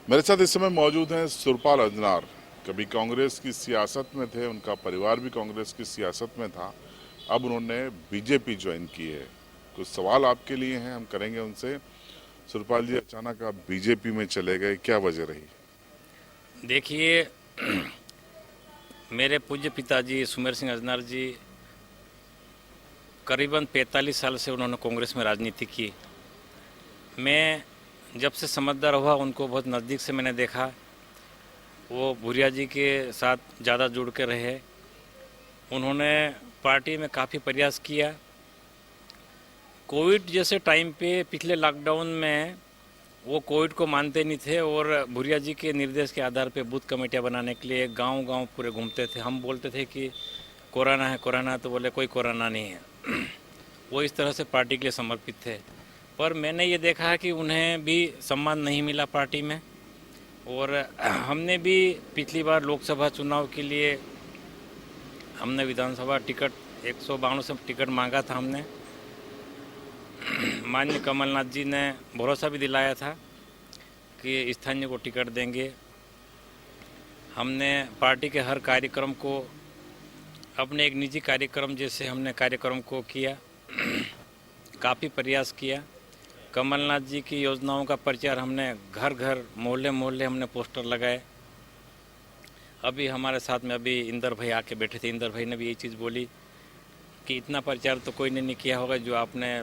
मेरे साथ इस समय मौजूद हैं सुरपाल अजनार। कभी कांग्रेस की सियासत में थे, उनका परिवार भी कांग्रेस की सियासत में था। अब उन्होंने बीजेपी ज्वाइन की है। कुछ सवाल आपके लिए हैं, हम करेंगे उनसे। सुरपाल जी, अचानक आप बीजेपी में चले गए, क्या वजह रही? देखिए, मेरे पूज्य पिताजी सुमेर सिंह अजनार जी करीबन 45 साल से उन्होंने कांग्रेस में राजनीति की। मैं जब से समझदार हुआ उनको बहुत नज़दीक से मैंने देखा। वो भूरिया जी के साथ ज़्यादा जुड़ के रहे। उन्होंने पार्टी में काफ़ी प्रयास किया। कोविड जैसे टाइम पे पिछले लॉकडाउन में वो कोविड को मानते नहीं थे और भूरिया जी के निर्देश के आधार पे बूथ कमेटियां बनाने के लिए गांव-गांव पूरे घूमते थे। हम बोलते थे कि कोरोना है, कोरोना है, तो बोले कोई कोरोना नहीं है। वो इस तरह से पार्टी के लिए समर्पित थे। पर मैंने ये देखा है कि उन्हें भी सम्मान नहीं मिला पार्टी में। और हमने भी पिछली बार लोकसभा चुनाव के लिए हमने विधानसभा टिकट 152 से टिकट मांगा था हमने। माननीय कमलनाथ जी ने भरोसा भी दिलाया था कि स्थानीय को टिकट देंगे। हमने पार्टी के हर कार्यक्रम को अपने एक निजी कार्यक्रम जैसे हमने कार्यक्रम को किया। काफ़ी प्रयास किया। कमलनाथ जी की योजनाओं का प्रचार हमने घर घर मोहल्ले मोहल्ले हमने पोस्टर लगाए। अभी हमारे साथ में अभी इंदर भाई आके बैठे थे। इंदर भाई ने भी यही चीज़ बोली कि इतना प्रचार तो कोई ने नहीं किया होगा जो आपने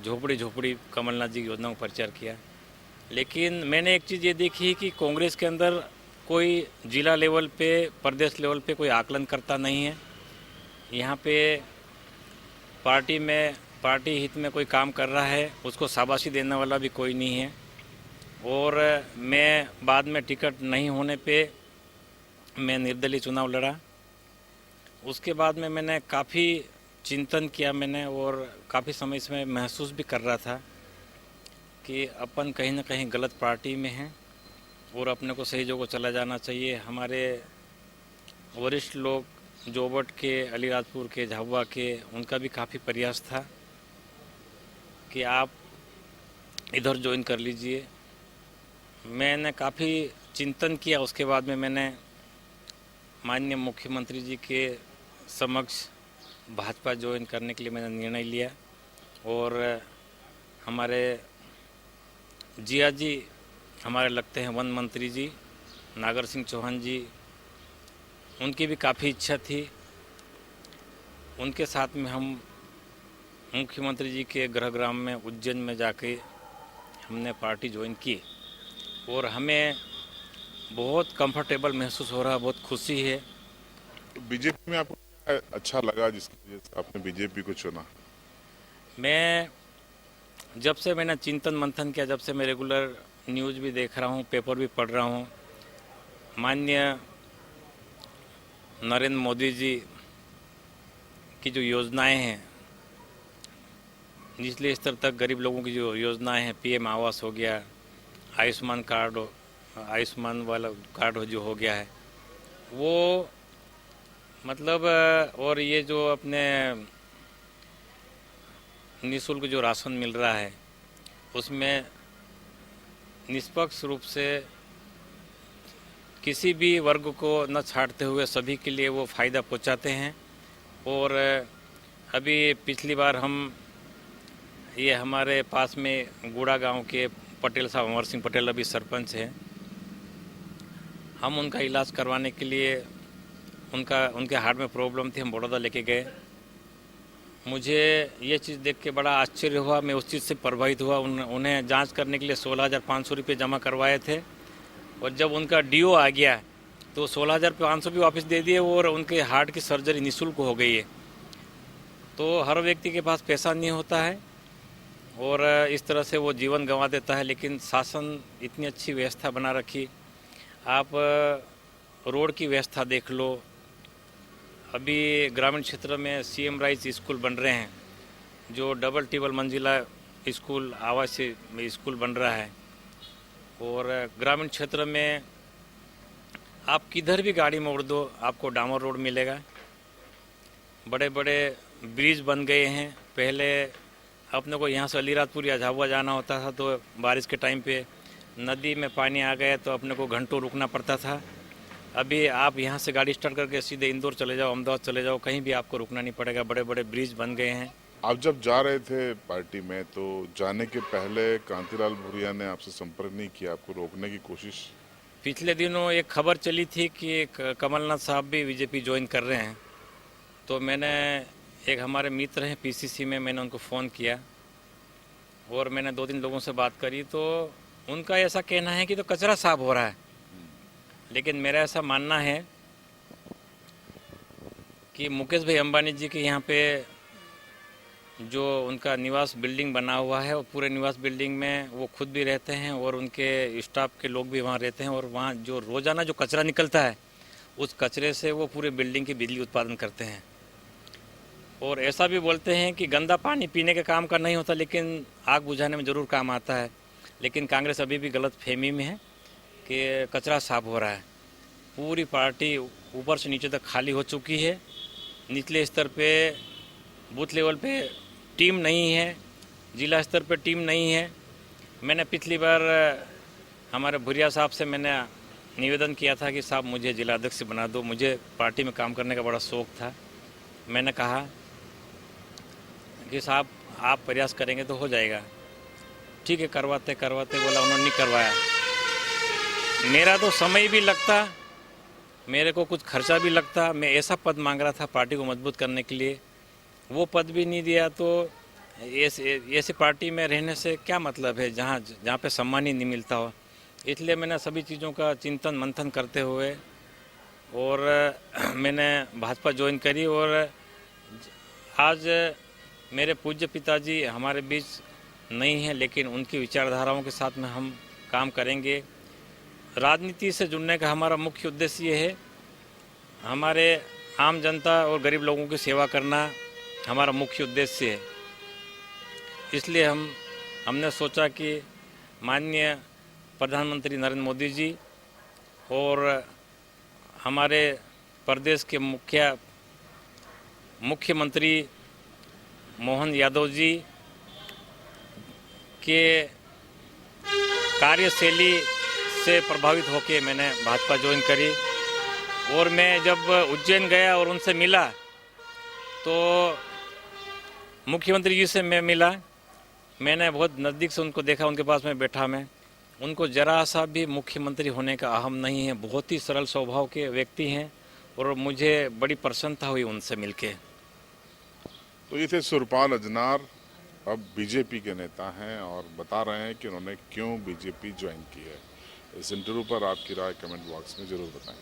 झोपड़ी झोपड़ी कमलनाथ जी की योजनाओं का प्रचार किया। लेकिन मैंने एक चीज़ ये देखी कि कांग्रेस के अंदर कोई जिला लेवल पे, प्रदेश लेवल पे कोई आकलन करता नहीं है। यहाँ पे पार्टी हित में कोई काम कर रहा है उसको शाबाशी देने वाला भी कोई नहीं है। और मैं बाद में टिकट नहीं होने पे मैं निर्दलीय चुनाव लड़ा। उसके बाद में मैंने काफ़ी चिंतन किया मैंने, और काफ़ी समय से मैं महसूस भी कर रहा था कि अपन कहीं ना कहीं गलत पार्टी में हैं और अपने को सही जगह चला जाना चाहिए। हमारे वरिष्ठ लोग जोबट के, अलीराजपुर के, झाबुआ के, उनका भी काफ़ी प्रयास था कि आप इधर ज्वाइन कर लीजिए। मैंने काफ़ी चिंतन किया। उसके बाद में मैंने माननीय मुख्यमंत्री जी के समक्ष भाजपा ज्वाइन करने के लिए मैंने निर्णय लिया। और हमारे जिया जी हमारे लगते हैं वन मंत्री जी नागर सिंह चौहान जी, उनकी भी काफ़ी इच्छा थी। उनके साथ में हम मुख्यमंत्री जी के गृहग्राम में उज्जैन में जाके हमने पार्टी ज्वाइन की। और हमें बहुत कंफर्टेबल महसूस हो रहा है, बहुत खुशी है। तो बीजेपी में आपको क्या अच्छा लगा जिसकी वजह से आपने बीजेपी को चुना? मैं जब से मैंने चिंतन मंथन किया, जब से मैं रेगुलर न्यूज़ भी देख रहा हूँ, पेपर भी पढ़ रहा हूँ, माननीय नरेंद्र मोदी जी की जो योजनाएं हैं, निचले स्तर तक गरीब लोगों की जो योजनाएं हैं, पीएम आवास हो गया, आयुष्मान कार्ड, आयुष्मान वाला कार्ड जो हो गया है वो, मतलब और ये जो अपने निःशुल्क जो राशन मिल रहा है उसमें निष्पक्ष रूप से किसी भी वर्ग को न छाड़ते हुए सभी के लिए वो फ़ायदा पहुंचाते हैं। और अभी पिछली बार हम ये हमारे पास में गुड़ा गांव के पटेल साहब, अमर सिंह पटेल अभी सरपंच हैं, हम उनका इलाज करवाने के लिए उनके हार्ट में प्रॉब्लम थी, हम बड़ौदा लेके गए। मुझे ये चीज़ देख के बड़ा आश्चर्य हुआ, मैं उस चीज़ से प्रभावित हुआ। उन्हें जांच करने के लिए 16,500 रुपये जमा करवाए थे और जब उनका डीओ आ गया तो 16,500 भी वापस दे दिए और उनके हार्ट की सर्जरी निःशुल्क हो गई है। तो हर व्यक्ति के पास पैसा नहीं होता है और इस तरह से वो जीवन गंवा देता है। लेकिन शासन इतनी अच्छी व्यवस्था बना रखी। आप रोड की व्यवस्था देख लो। अभी ग्रामीण क्षेत्र में सीएम राइज स्कूल बन रहे हैं, जो डबल टिबल मंजिला स्कूल, आवासीय स्कूल बन रहा है। और ग्रामीण क्षेत्र में आप किधर भी गाड़ी मोड़ दो आपको डामर रोड मिलेगा। बड़े बड़े ब्रिज बन गए हैं। पहले अपने को यहाँ से अलीराजपुर या झाबुआ जाना होता था तो बारिश के टाइम पे नदी में पानी आ गया तो अपने को घंटों रुकना पड़ता था। अभी आप यहाँ से गाड़ी स्टार्ट करके सीधे इंदौर चले जाओ, अहमदाबाद चले जाओ, कहीं भी आपको रुकना नहीं पड़ेगा। बड़े बड़े ब्रिज बन गए हैं। आप जब जा रहे थे पार्टी में तो जाने के पहले कांतिलाल भूरिया ने आपसे संपर्क नहीं किया, आपको रोकने की कोशिश? पिछले दिनों एक खबर चली थी कि कमलनाथ साहब भी बीजेपी ज्वाइन कर रहे हैं। तो मैंने एक हमारे मित्र हैं पीसीसी में, मैंने उनको फ़ोन किया और मैंने 2 दिन लोगों से बात करी। तो उनका ऐसा कहना है कि तो कचरा साफ हो रहा है, लेकिन मेरा ऐसा मानना है कि मुकेश भाई अंबानी जी के यहाँ पे जो उनका निवास बिल्डिंग बना हुआ है, और पूरे निवास बिल्डिंग में वो खुद भी रहते हैं और उनके स्टाफ के लोग भी वहाँ रहते हैं, और वहाँ जो रोज़ाना जो कचरा निकलता है उस कचरे से वो पूरे बिल्डिंग की बिजली उत्पादन करते हैं। और ऐसा भी बोलते हैं कि गंदा पानी पीने के काम का नहीं होता, लेकिन आग बुझाने में ज़रूर काम आता है। लेकिन कांग्रेस अभी भी गलत फहमी में है कि कचरा साफ हो रहा है। पूरी पार्टी ऊपर से नीचे तक खाली हो चुकी है। निचले स्तर पे, बूथ लेवल पे टीम नहीं है, जिला स्तर पे टीम नहीं है। मैंने पिछली बार हमारे भुरिया साहब से मैंने निवेदन किया था कि साहब मुझे जिला अध्यक्ष बना दो, मुझे पार्टी में काम करने का बड़ा शौक़ था। मैंने कहा कि साहब आप प्रयास करेंगे तो हो जाएगा। ठीक है, करवाते करवाते बोला, उन्होंने नहीं करवाया। मेरा तो समय भी लगता, मेरे को कुछ खर्चा भी लगता। मैं ऐसा पद मांग रहा था पार्टी को मजबूत करने के लिए, वो पद भी नहीं दिया। तो ऐसी पार्टी में रहने से क्या मतलब है जहाँ पे सम्मान ही नहीं मिलता हो। इसलिए मैंने सभी चीज़ों का चिंतन मंथन करते हुए और मैंने भाजपा ज्वाइन करी। और आज मेरे पूज्य पिताजी हमारे बीच नहीं हैं, लेकिन उनकी विचारधाराओं के साथ में हम काम करेंगे। राजनीति से जुड़ने का हमारा मुख्य उद्देश्य ये है, हमारे आम जनता और गरीब लोगों की सेवा करना हमारा मुख्य उद्देश्य है। इसलिए हमने सोचा कि माननीय प्रधानमंत्री नरेंद्र मोदी जी और हमारे प्रदेश के मुख्यमंत्री मोहन यादव जी के कार्यशैली से प्रभावित होकर मैंने भाजपा ज्वाइन करी। और मैं जब उज्जैन गया और उनसे मिला तो मुख्यमंत्री जी से मैं मिला, मैंने बहुत नज़दीक से उनको देखा, उनके पास में बैठा। मैं उनको जरा सा भी मुख्यमंत्री होने का अहम नहीं है, बहुत ही सरल स्वभाव के व्यक्ति हैं और मुझे बड़ी प्रसन्नता हुई उनसे मिलके। तो ये थे सुरपाल अजनार, अब बीजेपी के नेता हैं और बता रहे हैं कि उन्होंने क्यों बीजेपी ज्वाइन की है। इस इंटरव्यू पर आपकी राय कमेंट बॉक्स में ज़रूर बताएं।